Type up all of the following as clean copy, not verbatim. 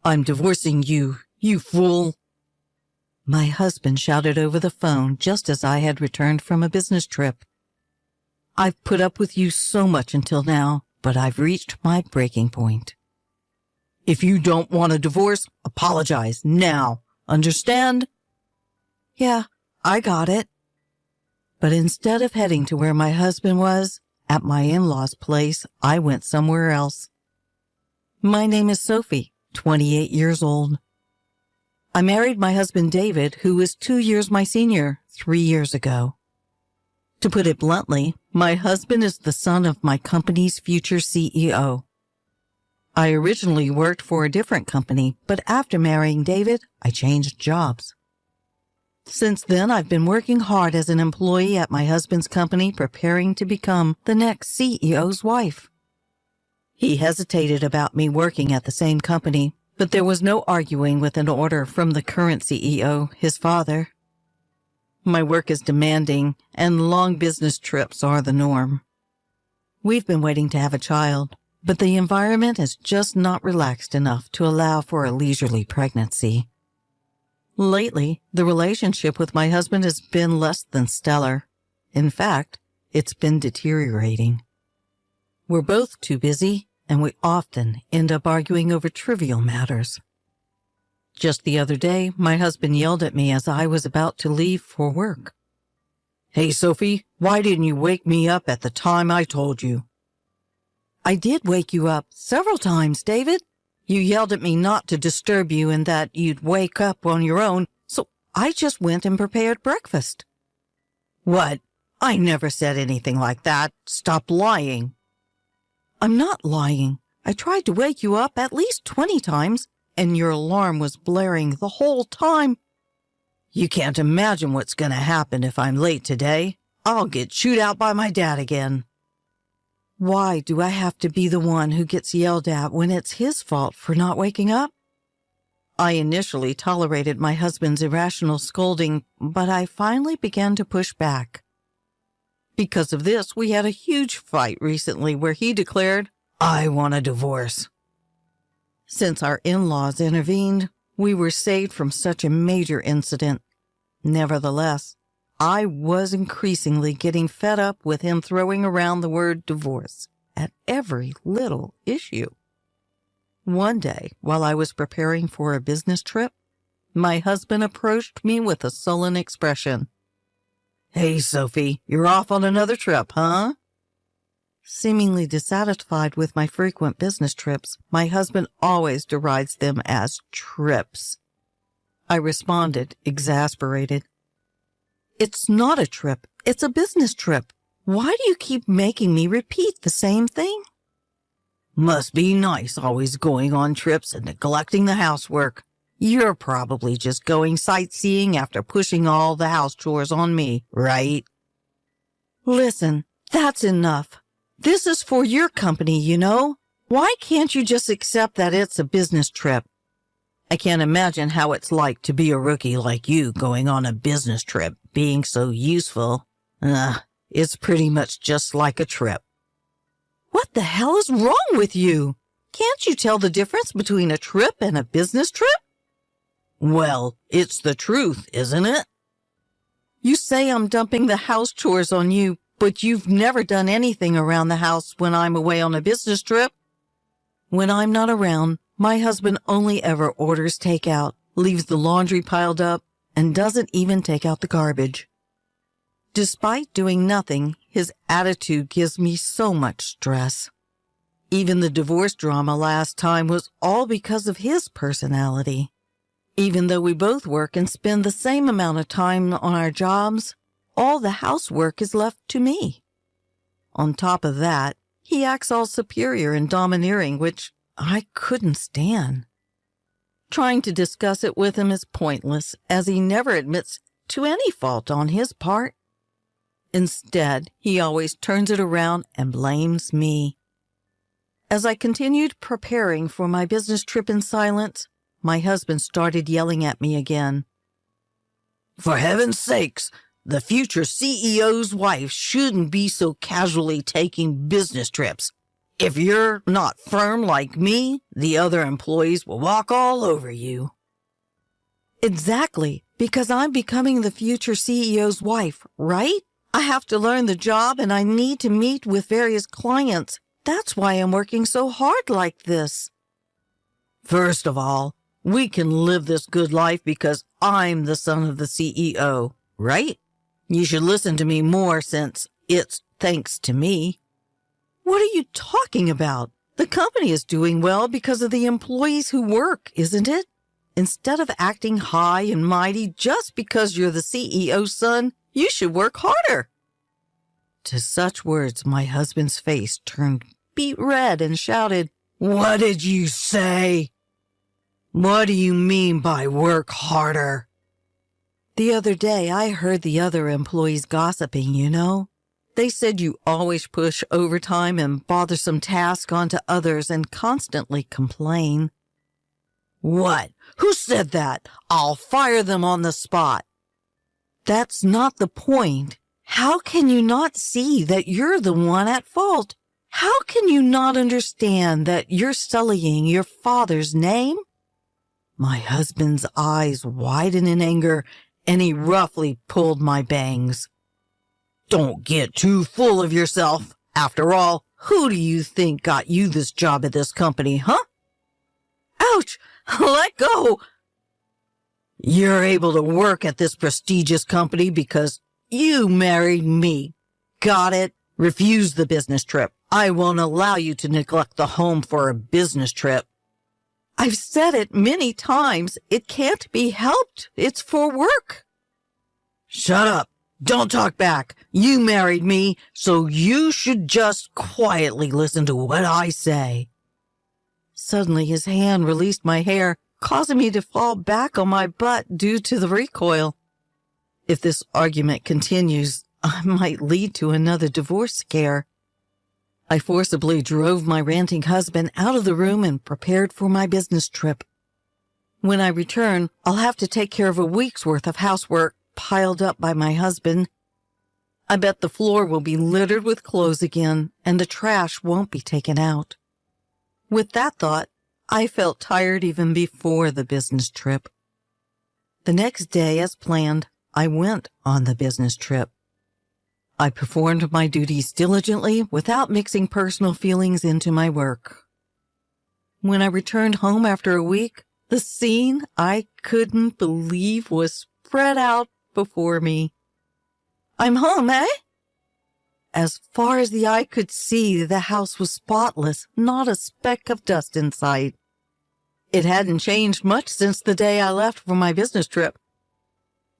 I'm divorcing you, you fool. My husband shouted over the phone just as I had returned from a business trip. I've put up with you so much until now, but I've reached my breaking point. If you don't want a divorce, apologize now. Understand? Yeah, I got it. But instead of heading to where my husband was, at my in-laws' place, I went somewhere else. My name is Sophie, 28 years old. I married my husband David, who was 2 years my senior, 3 years ago. To put it bluntly, my husband is the son of my company's future CEO. I originally worked for a different company, but after marrying David, I changed jobs. Since then, I've been working hard as an employee at my husband's company, preparing to become the next CEO's wife. He hesitated about me working at the same company, but there was no arguing with an order from the current CEO, his father. My work is demanding, and long business trips are the norm. We've been waiting to have a child, but the environment is just not relaxed enough to allow for a leisurely pregnancy. Lately, the relationship with my husband has been less than stellar. In fact, it's been deteriorating. We're both too busy, and we often end up arguing over trivial matters. Just the other day, my husband yelled at me as I was about to leave for work. Hey, Sophie, why didn't you wake me up at the time I told you? I did wake you up several times, David. You yelled at me not to disturb you and that you'd wake up on your own, so I just went and prepared breakfast. What? I never said anything like that. Stop lying. I'm not lying. I tried to wake you up at least 20 times, and your alarm was blaring the whole time. You can't imagine what's going to happen if I'm late today. I'll get chewed out by my dad again. Why do I have to be the one who gets yelled at when it's his fault for not waking up? I initially tolerated my husband's irrational scolding, but I finally began to push back. Because of this, we had a huge fight recently where he declared, I want a divorce. Since our in-laws intervened, we were saved from such a major incident. Nevertheless, I was increasingly getting fed up with him throwing around the word divorce at every little issue. One day, while I was preparing for a business trip, my husband approached me with a sullen expression. Hey, Sophie, you're off on another trip, huh? Seemingly dissatisfied with my frequent business trips, my husband always derides them as trips. I responded, exasperated. It's not a trip. It's a business trip. Why do you keep making me repeat the same thing? Must be nice always going on trips and neglecting the housework. You're probably just going sightseeing after pushing all the house chores on me, right? Listen, that's enough. This is for your company, you know. Why can't you just accept that it's a business trip? I can't imagine how it's like to be a rookie like you going on a business trip, being so useful. It's pretty much just like a trip. What the hell is wrong with you? Can't you tell the difference between a trip and a business trip? Well, it's the truth, isn't it? You say I'm dumping the house chores on you, but you've never done anything around the house when I'm away on a business trip. When I'm not around, my husband only ever orders takeout, leaves the laundry piled up, and doesn't even take out the garbage. Despite doing nothing, his attitude gives me so much stress. Even the divorce drama last time was all because of his personality. Even though we both work and spend the same amount of time on our jobs, all the housework is left to me. On top of that, he acts all superior and domineering, which I couldn't stand. Trying to discuss it with him is pointless, as he never admits to any fault on his part. Instead, he always turns it around and blames me. As I continued preparing for my business trip in silence, my husband started yelling at me again. For heaven's sakes, the future CEO's wife shouldn't be so casually taking business trips. If you're not firm like me, the other employees will walk all over you. Exactly, because I'm becoming the future CEO's wife, right? I have to learn the job and I need to meet with various clients. That's why I'm working so hard like this. First of all, we can live this good life because I'm the son of the CEO, right? You should listen to me more since it's thanks to me. What are you talking about? The company is doing well because of the employees who work, isn't it? Instead of acting high and mighty just because you're the CEO's son, you should work harder. To such words, my husband's face turned beet red and shouted, "What did you say? What do you mean by work harder?" The other day, I heard the other employees gossiping, you know. They said you always push overtime and bothersome tasks onto others and constantly complain. What? Who said that? I'll fire them on the spot. That's not the point. How can you not see that you're the one at fault? How can you not understand that you're sullying your father's name? My husband's eyes widened in anger, and he roughly pulled my bangs. Don't get too full of yourself. After all, who do you think got you this job at this company, huh? Ouch! Let go! You're able to work at this prestigious company because you married me. Got it? Refuse the business trip. I won't allow you to neglect the home for a business trip. I've said it many times. It can't be helped. It's for work. Shut up. Don't talk back. You married me, so you should just quietly listen to what I say. Suddenly, his hand released my hair, causing me to fall back on my butt due to the recoil. If this argument continues, I might lead to another divorce scare. I forcibly drove my ranting husband out of the room and prepared for my business trip. When I return, I'll have to take care of a week's worth of housework piled up by my husband. I bet the floor will be littered with clothes again, and the trash won't be taken out. With that thought, I felt tired even before the business trip. The next day, as planned, I went on the business trip. I performed my duties diligently without mixing personal feelings into my work. When I returned home after a week, the scene I couldn't believe was spread out before me. I'm home, eh? As far as the eye could see, the house was spotless, not a speck of dust in sight. It hadn't changed much since the day I left for my business trip.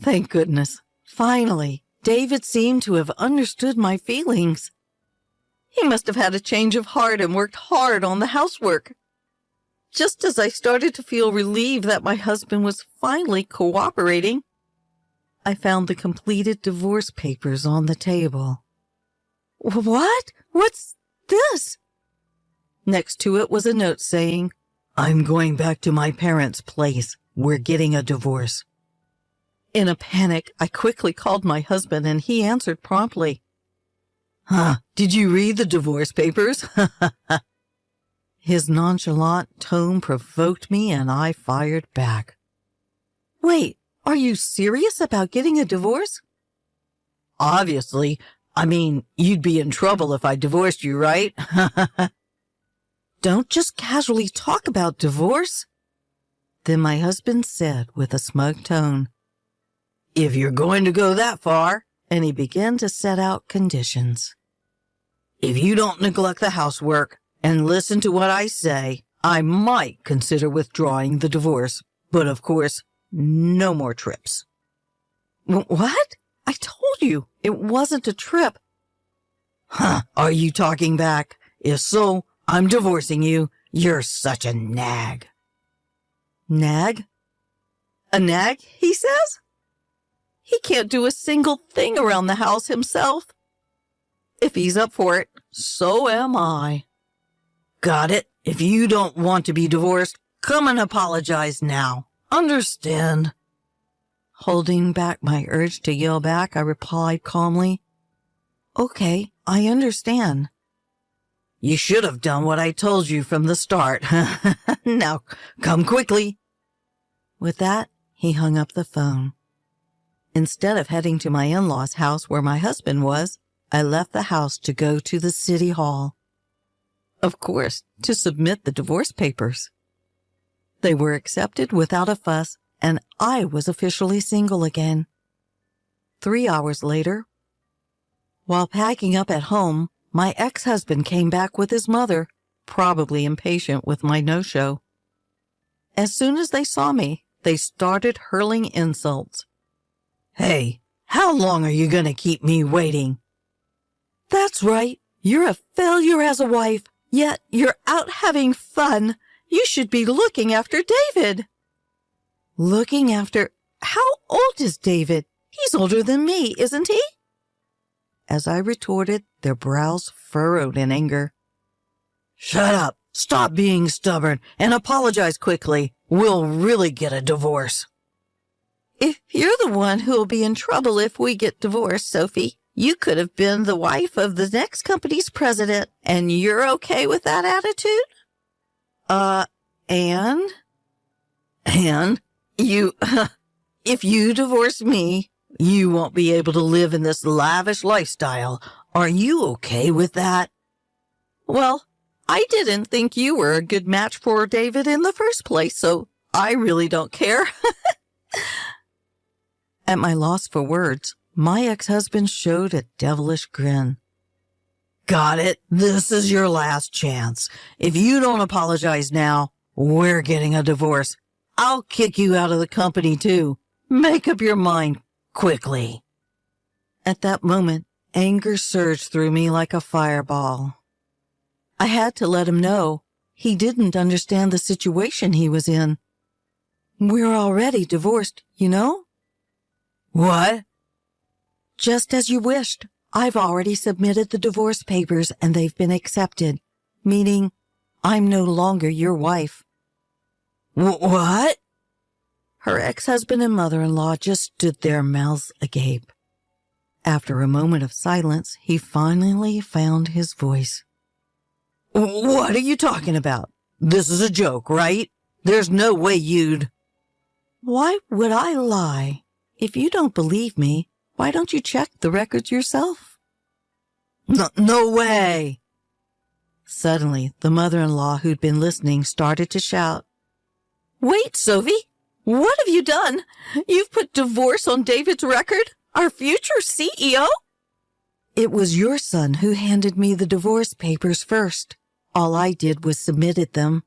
Thank goodness. Finally, David seemed to have understood my feelings. He must have had a change of heart and worked hard on the housework. Just as I started to feel relieved that my husband was finally cooperating, I found the completed divorce papers on the table. What? What's this? Next to it was a note saying, I'm going back to my parents' place. We're getting a divorce. In a panic, I quickly called my husband and he answered promptly. Did you read the divorce papers? His nonchalant tone provoked me and I fired back. Wait, are you serious about getting a divorce? Obviously. I mean, you'd be in trouble if I divorced you, right? Don't just casually talk about divorce. Then my husband said with a smug tone, If you're going to go that far, and he began to set out conditions. If you don't neglect the housework and listen to what I say, I might consider withdrawing the divorce. But of course, no more trips. What? I told you it wasn't a trip. Are you talking back? If so, I'm divorcing you. You're such a nag. Nag? A nag, he says? He can't do a single thing around the house himself. If he's up for it, so am I. Got it. If you don't want to be divorced, come and apologize now. Understand? Holding back my urge to yell back, I replied calmly, Okay, I understand. You should have done what I told you from the start. Now, come quickly. With that, he hung up the phone. Instead of heading to my in-laws' house where my husband was, I left the house to go to the city hall. Of course, to submit the divorce papers. They were accepted without a fuss, and I was officially single again. 3 hours later, while packing up at home, my ex-husband came back with his mother, probably impatient with my no-show. As soon as they saw me, they started hurling insults. Hey, how long are you going to keep me waiting? That's right. You're a failure as a wife, yet you're out having fun. You should be looking after David. Looking after... How old is David? He's older than me, isn't he? As I retorted, their brows furrowed in anger. Shut up, stop being stubborn, and apologize quickly. We'll really get a divorce. If you're the one who'll be in trouble if we get divorced, Sophie, you could have been the wife of the next company's president, and you're okay with that attitude? Anne? Anne, if you divorce me, you won't be able to live in this lavish lifestyle. Are you okay with that? Well, I didn't think you were a good match for David in the first place, so I really don't care. At my loss for words, my ex-husband showed a devilish grin. Got it. This is your last chance. If you don't apologize now, we're getting a divorce. I'll kick you out of the company, too. Make up your mind quickly. At that moment, anger surged through me like a fireball. I had to let him know he didn't understand the situation he was in. We're already divorced, you know? What? Just as you wished. I've already submitted the divorce papers and they've been accepted, meaning I'm no longer your wife. What? Her ex-husband and mother-in-law just stood there, mouths agape. After a moment of silence, he finally found his voice. What are you talking about? This is a joke, right? There's no way you'd... Why would I lie? If you don't believe me, why don't you check the records yourself? No way! Suddenly, the mother-in-law who'd been listening started to shout. Wait, Sophie! What have you done? You've put divorce on David's record? Our future CEO? It was your son who handed me the divorce papers first. All I did was submitted them.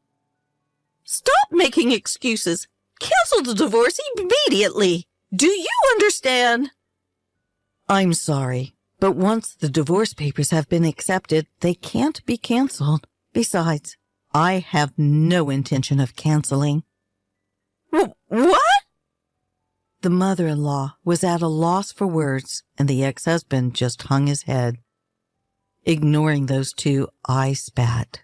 Stop making excuses. Cancel the divorce immediately. Do you understand? I'm sorry, but once the divorce papers have been accepted, they can't be canceled. Besides, I have no intention of canceling. What? The mother-in-law was at a loss for words, and the ex-husband just hung his head. Ignoring those two, I spat.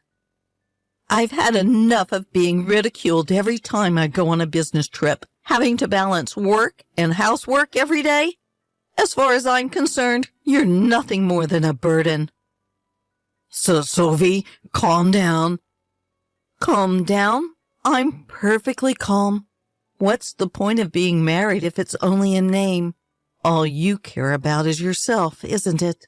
I've had enough of being ridiculed every time I go on a business trip, having to balance work and housework every day. As far as I'm concerned, you're nothing more than a burden. So, Sophie, calm down. Calm down? I'm perfectly calm. What's the point of being married if it's only in name? All you care about is yourself, isn't it?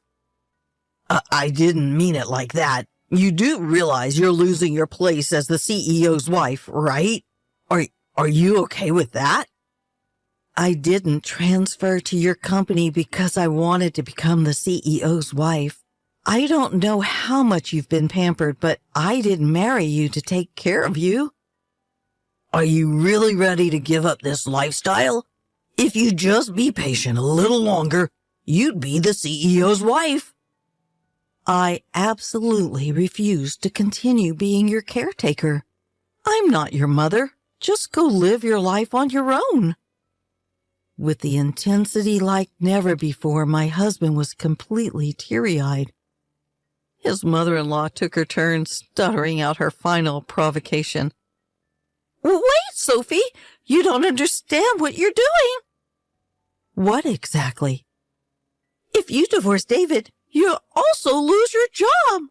I didn't mean it like that. You do realize you're losing your place as the CEO's wife, right? Are you okay with that? I didn't transfer to your company because I wanted to become the CEO's wife. I don't know how much you've been pampered, but I didn't marry you to take care of you. Are you really ready to give up this lifestyle? If you'd just be patient a little longer, you'd be the CEO's wife. I absolutely refuse to continue being your caretaker. I'm not your mother. Just go live your life on your own. With the intensity like never before, my husband was completely teary-eyed. His mother-in-law took her turn, stuttering out her final provocation. Wait, Sophie! You don't understand what you're doing! What exactly? If you divorce David, you'll also lose your job.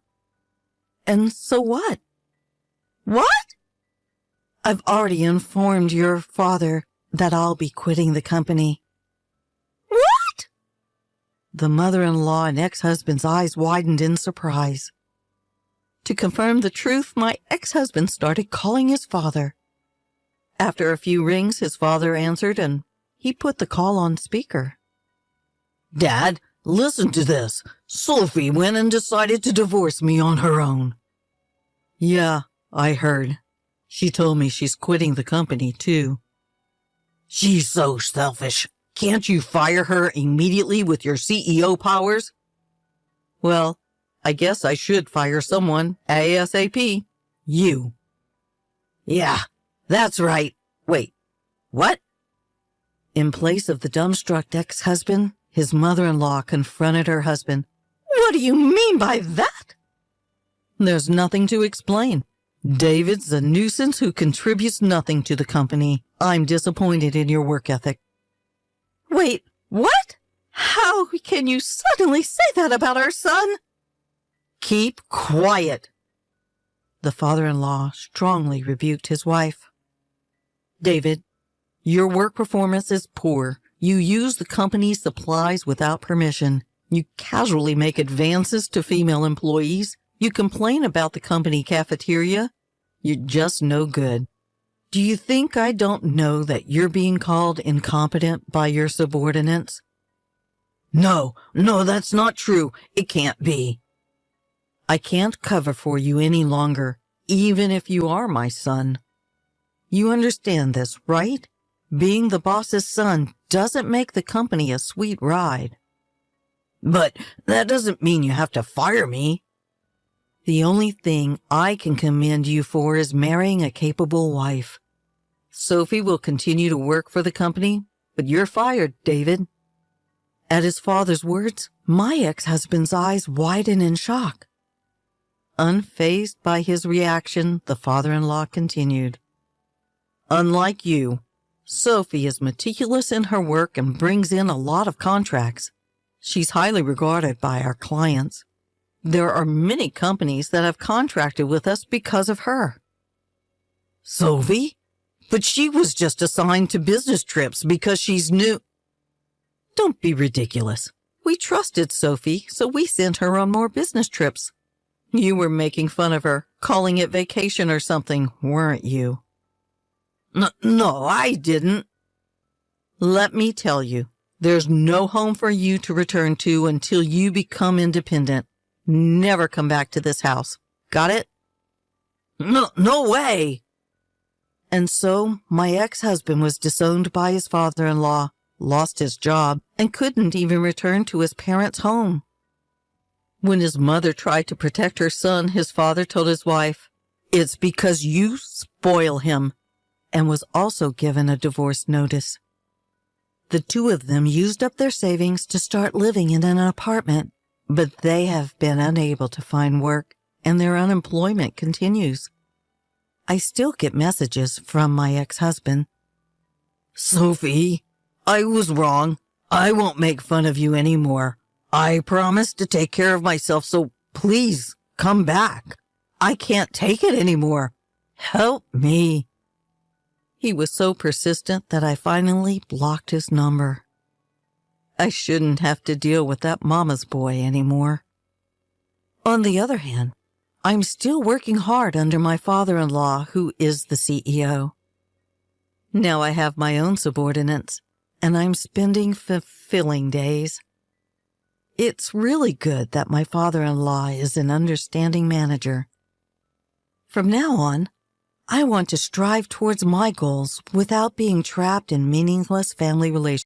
And so what? What? I've already informed your father that I'll be quitting the company. What? The mother-in-law and ex-husband's eyes widened in surprise. To confirm the truth, my ex-husband started calling his father. After a few rings, his father answered and he put the call on speaker. Dad, listen to this. Sophie went and decided to divorce me on her own. Yeah, I heard. She told me she's quitting the company, too. She's so selfish. Can't you fire her immediately with your CEO powers? Well, I guess I should fire someone ASAP. You. Yeah, that's right. Wait, what? In place of the dumbstruck ex-husband, his mother-in-law confronted her husband. What do you mean by that? There's nothing to explain. David's a nuisance who contributes nothing to the company. I'm disappointed in your work ethic. Wait, what? How can you suddenly say that about our son? Keep quiet. The father-in-law strongly rebuked his wife. David, your work performance is poor. You use the company's supplies without permission. You casually make advances to female employees. You complain about the company cafeteria. You're just no good. Do you think I don't know that you're being called incompetent by your subordinates? No, that's not true. It can't be. I can't cover for you any longer, even if you are my son. You understand this, right? Being the boss's son doesn't make the company a sweet ride. But that doesn't mean you have to fire me. The only thing I can commend you for is marrying a capable wife. Sophie will continue to work for the company, but you're fired, David. At his father's words, my ex-husband's eyes widened in shock. Unfazed by his reaction, the father-in-law continued. Unlike you, Sophie is meticulous in her work and brings in a lot of contracts. She's highly regarded by our clients. There are many companies that have contracted with us because of her. Sophie? But she was just assigned to business trips because she's new. Don't be ridiculous. We trusted Sophie, so we sent her on more business trips. You were making fun of her, calling it vacation or something, weren't you? No, I didn't. Let me tell you, there's no home for you to return to until you become independent. Never come back to this house. Got it? No way. And so my ex-husband was disowned by his father-in-law, lost his job, and couldn't even return to his parents' home. When his mother tried to protect her son, his father told his wife, "It's because you spoil him," and was also given a divorce notice. The two of them used up their savings to start living in an apartment, but they have been unable to find work, and their unemployment continues. I still get messages from my ex-husband. Sophie, I was wrong. I won't make fun of you anymore. I promise to take care of myself, so please come back. I can't take it anymore. Help me. He was so persistent that I finally blocked his number. I shouldn't have to deal with that mama's boy anymore. On the other hand, I'm still working hard under my father-in-law, who is the CEO. Now I have my own subordinates, and I'm spending fulfilling days. It's really good that my father-in-law is an understanding manager. From now on, I want to strive towards my goals without being trapped in meaningless family relationships.